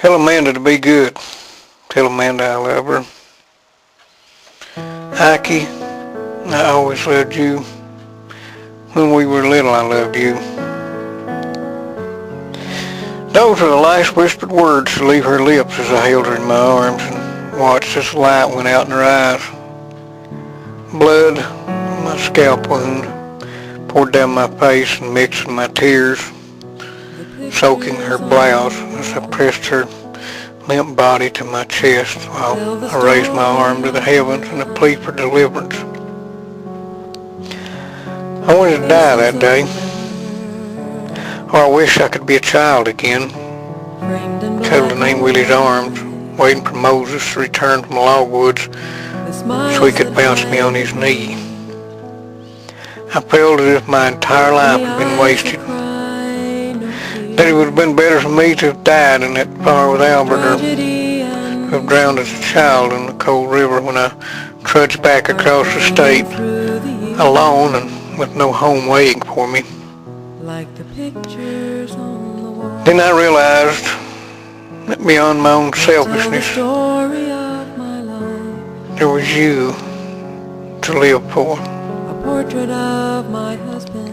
Tell Amanda to be good. Tell Amanda I love her. Ike, I always loved you. When we were little, I loved you. Those are the last whispered words to leave her lips as I held her in my arms and watched as the light went out in her eyes. Blood on my scalp wound poured down my face and mixed with my tears, soaking her blouse as I pressed her limp body to my chest while I raised my arm to the heavens in a plea for deliverance. I wanted to die that day, or I wish I could be a child again, cuddled in Aunt Willie's arms, waiting for Moses to return from the logwoods so he could bounce me on his knee. I felt as if my entire life had been wasted, that it would have been better for me to have died in that fire with Albert, or to have drowned as a child in the cold river when I trudged back across the state, alone and with no home waiting for me. Then I realized that beyond my own selfishness, there was you to live for. Portrait of my husband.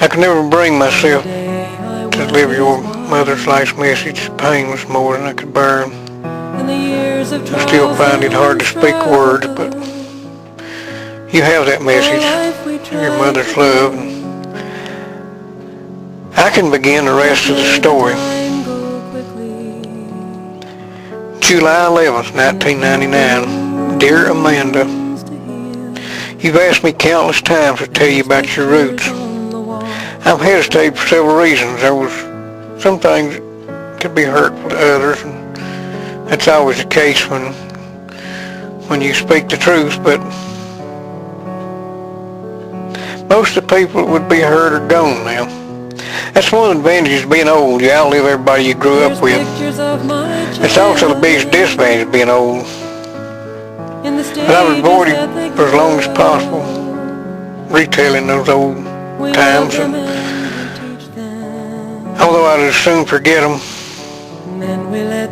I could never bring myself to deliver your mother's last message. Pain was more than I could bear. I still find it hard to speak words, but you have that message of your mother's love. I can begin the rest of the story. July 11th, 1999. Dear Amanda, you've asked me countless times to tell you about your roots. I've hesitated for several reasons. There was some things that could be hurtful to others, and that's always the case when you speak the truth, but most of the people that would be hurt are gone now. That's one of the advantages of being old. You outlive everybody you grew up with. It's also the biggest disadvantage of being old. But I've avoided for as long as possible retelling those old times, and although I'd as soon forget them,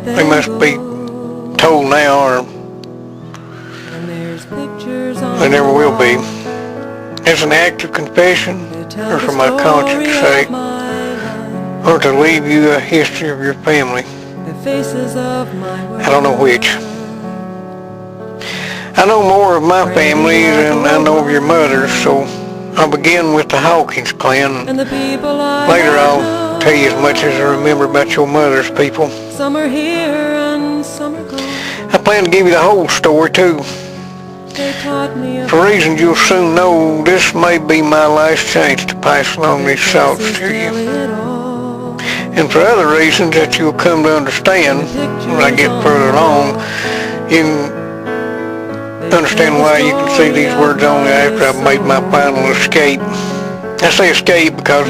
they must be told now, or they never will be. As an act of confession, or for my conscience sake, or to leave you a history of your family. I don't know which. I know more of my family than I know of your mother's, so I'll begin with the Hawkins clan. Later I'll tell you as much as I remember about your mother's people. I plan to give you the whole story too. For reasons you'll soon know, this may be my last chance to pass along these thoughts to you. And for other reasons that you'll come to understand when I get further along, you can understand why you can see these words only after I've made my final escape. I say escape because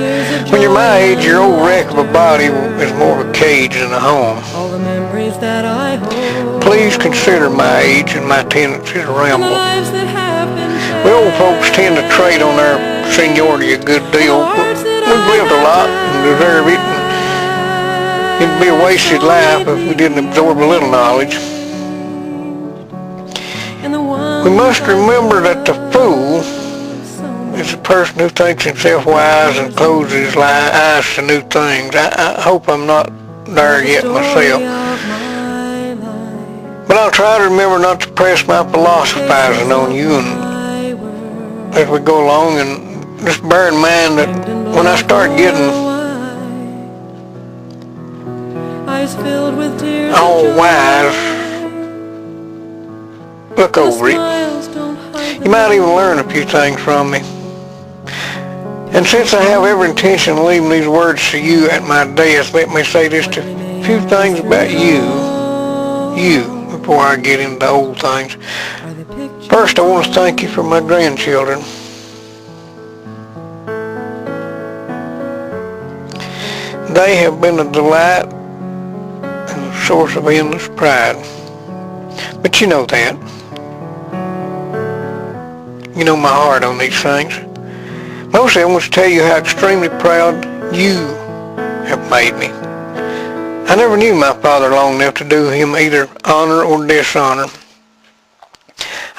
when you're my age, your old wreck of a body is more of a cage than a home. Please consider my age and my tendency to ramble. We old folks tend to trade on our seniority a good deal. We've lived a lot and deserve it. It'd be a wasted life if we didn't absorb a little knowledge. We must remember that the fool is the person who thinks himself wise and closes his eyes to new things. I hope I'm not there yet myself. But I'll try to remember not to press my philosophizing on you and as we go along, and just bear in mind that when I start getting all wise, look over it. You might even learn a few things from me. And since I have every intention of leaving these words to you at my death, let me say just a few things about you, before I get into the old things. First, I want to thank you for my grandchildren. They have been a delight and a source of endless pride. But you know that. You know my heart on these things. Mostly I want to tell you how extremely proud you have made me. I never knew my father long enough to do him either honor or dishonor.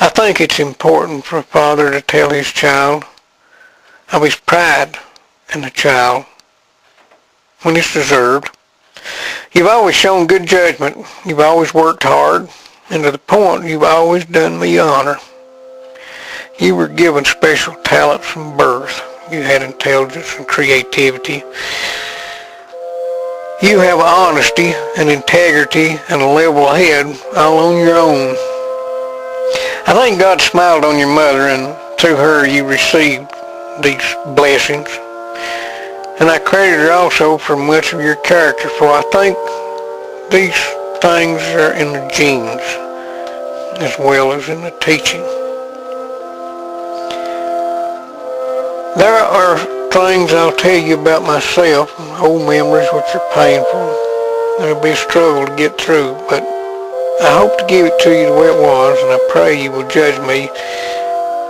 I think it's important for a father to tell his child of his pride in the child when it's deserved. You've always shown good judgment. You've always worked hard, and to the point, you've always done me honor. You were given special talents from birth. You had intelligence and creativity. You have honesty and integrity and a level head all on your own. I think God smiled on your mother, and through her you received these blessings. And I credit her also for much of your character, for I think these things are in the genes as well as in the teaching. There are things I'll tell you about myself, old memories which are painful. It'll be a struggle to get through, but I hope to give it to you the way it was, and I pray you will judge me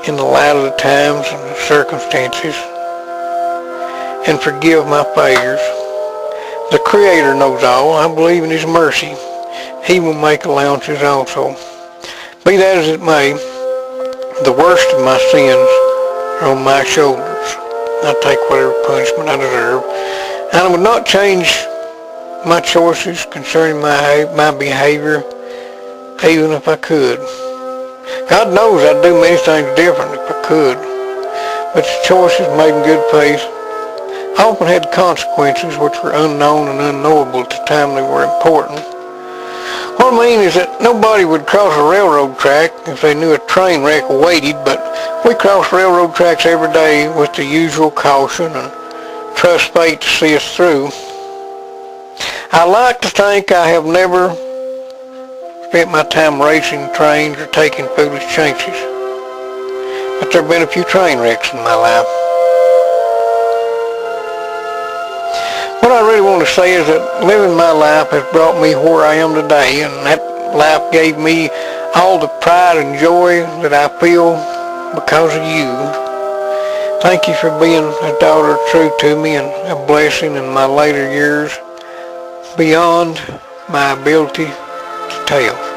in the light of the times and the circumstances and forgive my failures. The Creator knows all. I believe in His mercy. He will make allowances also. Be that as it may, the worst of my sins are on my shoulders. I take whatever punishment I deserve, and I would not change my choices concerning my behavior, even if I could. God knows I'd do many things different if I could, but the choices made in good faith often had consequences which were unknown and unknowable at the time they were important. What I mean is that nobody would cross a railroad track if they knew a train wreck awaited, but we cross railroad tracks every day with the usual caution and trust fate to see us through. I like to think I have never spent my time racing trains or taking foolish chances, but there have been a few train wrecks in my life. What I really want to say is that living my life has brought me where I am today, and that life gave me all the pride and joy that I feel because of you. Thank you for being a daughter true to me and a blessing in my later years beyond my ability to tell.